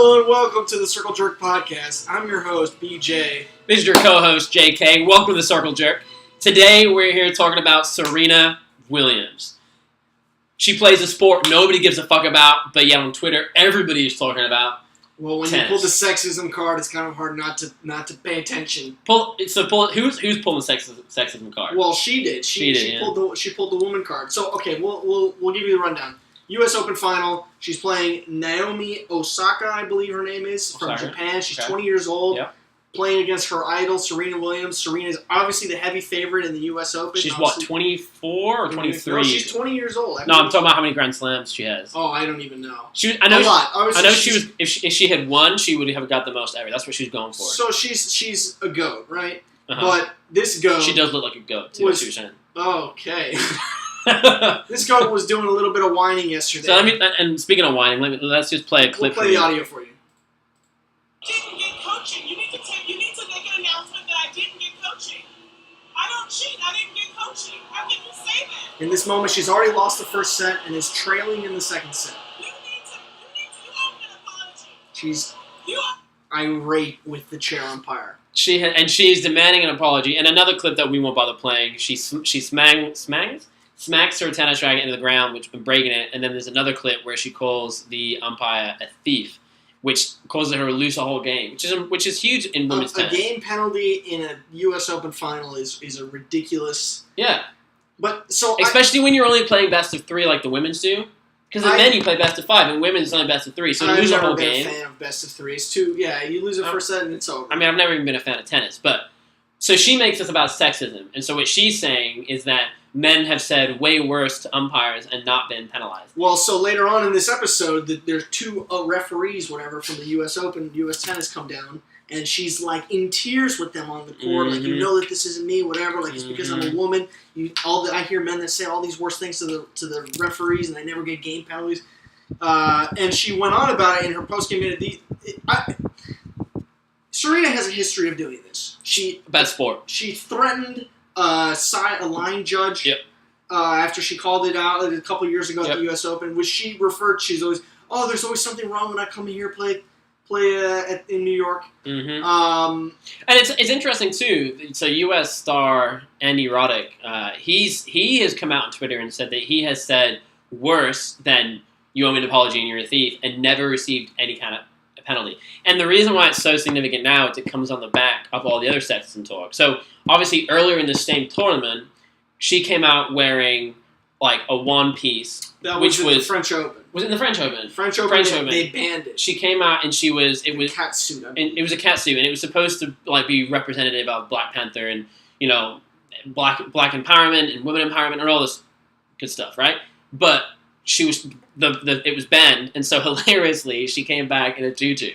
Hello and welcome to the Circle Jerk Podcast. I'm your host, BJ. This is your co-host, JK. Welcome to the Circle Jerk. Today we're here talking about Serena Williams. She plays a sport nobody gives a fuck about, but yet on Twitter everybody is talking about. Well, when tennis. you pull the sexism card, it's kind of hard not to pay attention. Pull it. Who's pulling the sexism card? Well, she did. She pulled the woman card. So okay, we'll give you the rundown. U.S. Open final. She's playing Naomi Osaka, I believe her name is, from Japan. She's 20 years old. Yep. Playing against her idol, Serena Williams. Serena is obviously the heavy favorite in the U.S. Open. She's what, 24 or 23? No, she's 20 years old. No, I'm talking about how many Grand Slams she has. Oh, I don't even know. I know she was. If she had won, she would have got the most ever. That's what she's going for. So she's a goat, right? Uh-huh. But this goat. She does look like a goat too. What you were saying. Okay. This goat was doing a little bit of whining yesterday. So and speaking of whining, let's just play a clip. We'll play the audio for you. Didn't get coaching. You need to make an announcement that I didn't get coaching. I don't cheat. I didn't get coaching. How can you say that? In this moment, she's already lost the first set and is trailing in the second set. You owe me an apology. She's irate with the chair umpire. She's demanding an apology. And another clip that we won't bother playing, she smacks her tennis racket into the ground, which been breaking it. And then there's another clip where she calls the umpire a thief, which causes her to lose the whole game, which is huge in women's tennis. A game penalty in a U.S. Open final is a ridiculous. Yeah, but especially when you're only playing best of three like the women's do, because in men you play best of five, and women's only best of three. So to lose a whole game. I've never been a fan of best of threes too. Yeah, you lose the first set and it's over. I mean, I've never even been a fan of tennis, but so she makes this about sexism, and so what she's saying is that men have said way worse to umpires and not been penalized. Well, so later on in this episode, there's two referees, whatever, from the U.S. Open, U.S. Tennis come down, and she's like in tears with them on the court, like, you know that this isn't me, whatever, like it's because I'm a woman. I hear men that say all these worse things to the referees, and they never get game penalties. And she went on about it in her post-game minute. Serena has a history of doing this. Bad sport. She threatened a line judge after she called it out a couple years ago at the U.S. Open, which she referred. She's always, there's always something wrong when I come here play in New York. Mm-hmm. And it's interesting too. So U.S. star Andy Roddick, he has come out on Twitter and said that he has said worse than "you owe me an apology and you're a thief" and never received any kind of penalty. And the reason why it's so significant now is it comes on the back of all the other sexism talk. So obviously earlier in the same tournament, she came out wearing like a one piece, which was the French Open. Was it in the French Open? French Open. They banned it. She came out and it was cat suit. It was a cat suit, and it was supposed to like be representative of Black Panther and black empowerment and women empowerment and all this good stuff, right? But she was it was banned, and so hilariously she came back in a tutu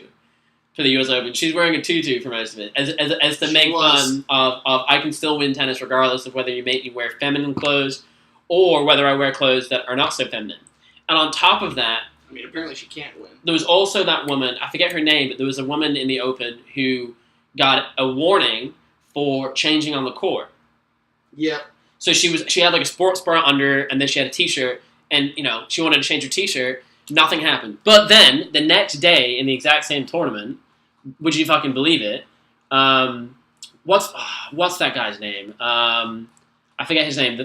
for the U.S. Open. She's wearing a tutu for most of it, as to make fun of I can still win tennis regardless of whether you make me wear feminine clothes or whether I wear clothes that are not so feminine. And on top of that, I mean, apparently she can't win. There was also that woman, I forget her name, but there was a woman in the Open who got a warning for changing on the court. Yep. So she had like a sports bra under, and then she had a t-shirt. And, she wanted to change her t-shirt. Nothing happened. But then, the next day, in the exact same tournament, would you fucking believe it? What's that guy's name? I forget his name.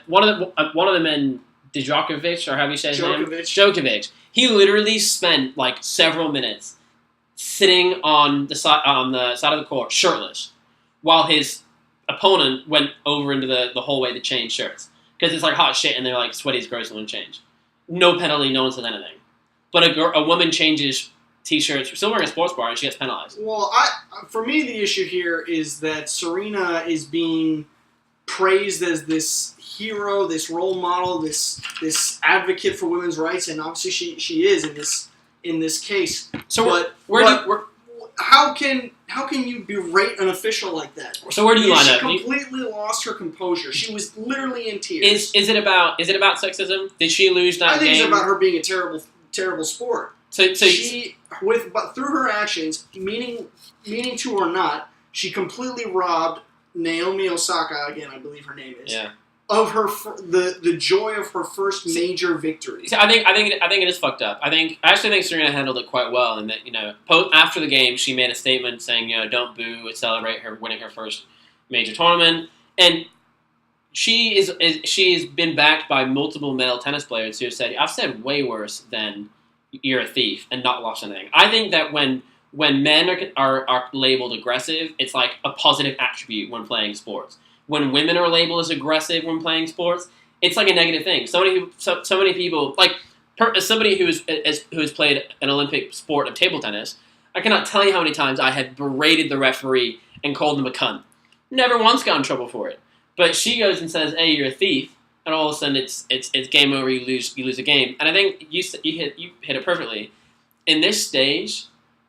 One of the men, Djokovic, or how do you say his name? Djokovic. He literally spent, like, several minutes sitting on the side of the court, shirtless, while his opponent went over into the hallway to change shirts. Because it's like hot shit, and they're like sweaty as gross and won't change. No penalty, no one says anything. But a woman changes t-shirts, still wearing a sports bra, and she gets penalized. Well, for me, the issue here is that Serena is being praised as this hero, this role model, this advocate for women's rights, and obviously she is in this case. So how can you berate an official like that? So where do you line up? She completely lost her composure. She was literally in tears. Is it about sexism? Did she lose that game? I think it's about her being a terrible sport. So she through her actions, meaning to or not, she completely robbed Naomi Osaka, again I believe her name is. Yeah. of her the joy of her first major victory. See, I think it is fucked up. I actually think Serena handled it quite well, and that after the game she made a statement saying don't boo, celebrate her winning her first major tournament, and she has been backed by multiple male tennis players who have said I've said way worse than you're a thief and not lost anything. I think that when men are labeled aggressive, it's like a positive attribute when playing sports. When women are labeled as aggressive when playing sports, it's like a negative thing. So many people, like as somebody who has played an Olympic sport of table tennis, I cannot tell you how many times I have berated the referee and called him a cunt. Never once got in trouble for it. But she goes and says, "Hey, you're a thief," and all of a sudden it's game over. You lose a game. And I think you hit it perfectly. In this stage,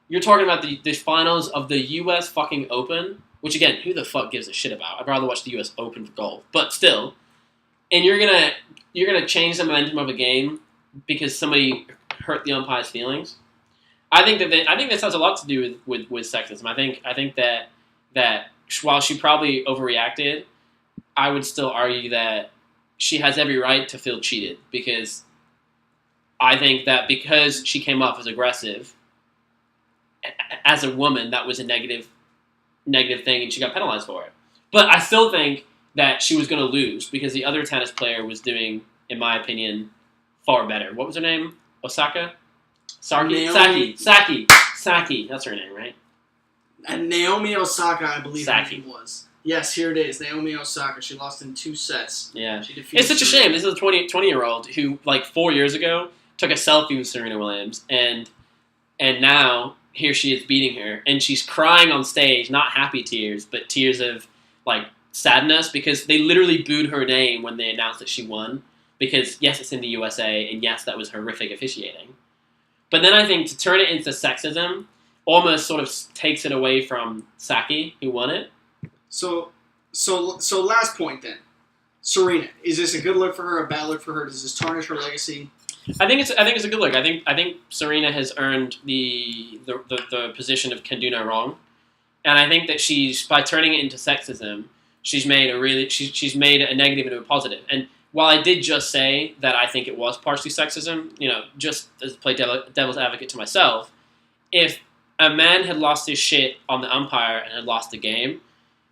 you're talking about the finals of the U.S. fucking Open. Which again, who the fuck gives a shit about? I'd rather watch the U.S. Open for golf, but still, and you're gonna change the momentum of a game because somebody hurt the umpire's feelings. I think this has a lot to do with sexism. I think that while she probably overreacted, I would still argue that she has every right to feel cheated because I think that because she came off as aggressive as a woman, that was a negative thing, and she got penalized for it. But I still think that she was going to lose because the other tennis player was doing, in my opinion, far better. What was her name? Osaka? Saki. That's her name, right? And Naomi Osaka, I believe her name was. Yes, here it is. Naomi Osaka. She lost in 2 sets. Yeah. It's such a shame. This is a 20-year-old who, like 4 years ago, took a selfie with Serena Williams, and now here she is beating her, and she's crying on stage, not happy tears, but tears of like sadness because they literally booed her name when they announced that she won. Because yes, it's in the USA, and yes, that was horrific officiating. But then I think to turn it into sexism almost sort of takes it away from Saki, who won it. So last point then. Serena, is this a good look for her, a bad look for her? Does this tarnish her legacy? I think it's a good look. I think Serena has earned the position of can do no wrong, and I think that she's by turning it into sexism, she's made a negative into a positive. And while I did just say that I think it was partially sexism, just as play devil's advocate to myself, if a man had lost his shit on the umpire and had lost the game,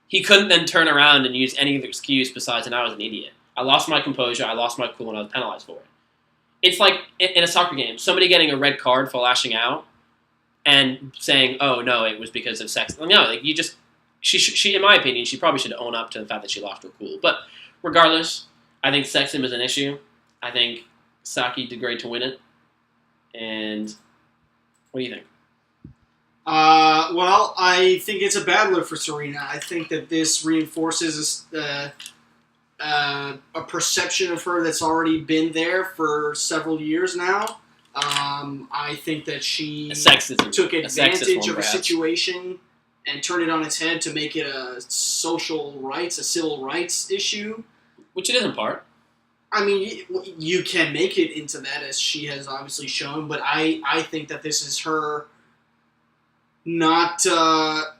he couldn't then turn around and use any other excuse besides, and I was an idiot. I lost my composure. I lost my cool, and I was penalized for it. It's like in a soccer game, somebody getting a red card for lashing out and saying, "Oh no, it was because of sex." No, like she, in my opinion, she probably should own up to the fact that she lost her cool. But regardless, I think sexism is an issue. I think Saki did great to win it. And what do you think? Well, I think it's a bad look for Serena. I think that this reinforces a perception of her that's already been there for several years now. I think that she took advantage of a situation and turned it on its head to make it a civil rights issue. Which it is in part. I mean, you can make it into that, as she has obviously shown, but I think that this is her not...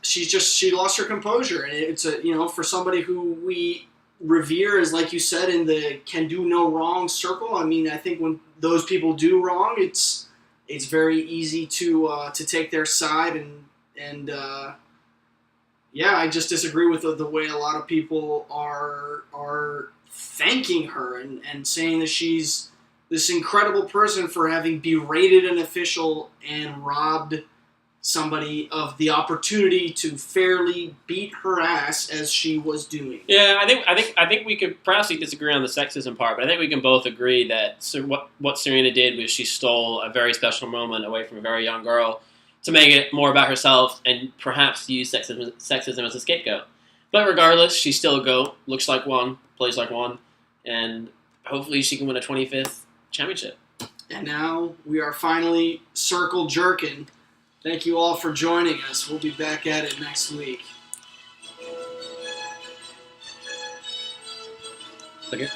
she lost her composure, and it's for somebody who we revere as, like you said, in the can do no wrong circle. I mean, I think when those people do wrong, it's very easy to take their side, and I just disagree with the way a lot of people are thanking her and saying that she's this incredible person for having berated an official and robbed somebody of the opportunity to fairly beat her ass as she was doing. Yeah, I think we could perhaps disagree on the sexism part, but I think we can both agree that what Serena did was she stole a very special moment away from a very young girl to make it more about herself and perhaps use sexism as a scapegoat. But regardless, she's still a GOAT, looks like one, plays like one, and hopefully she can win a 25th championship. And now we are finally circle jerking. Thank you all for joining us. We'll be back at it next week. Okay.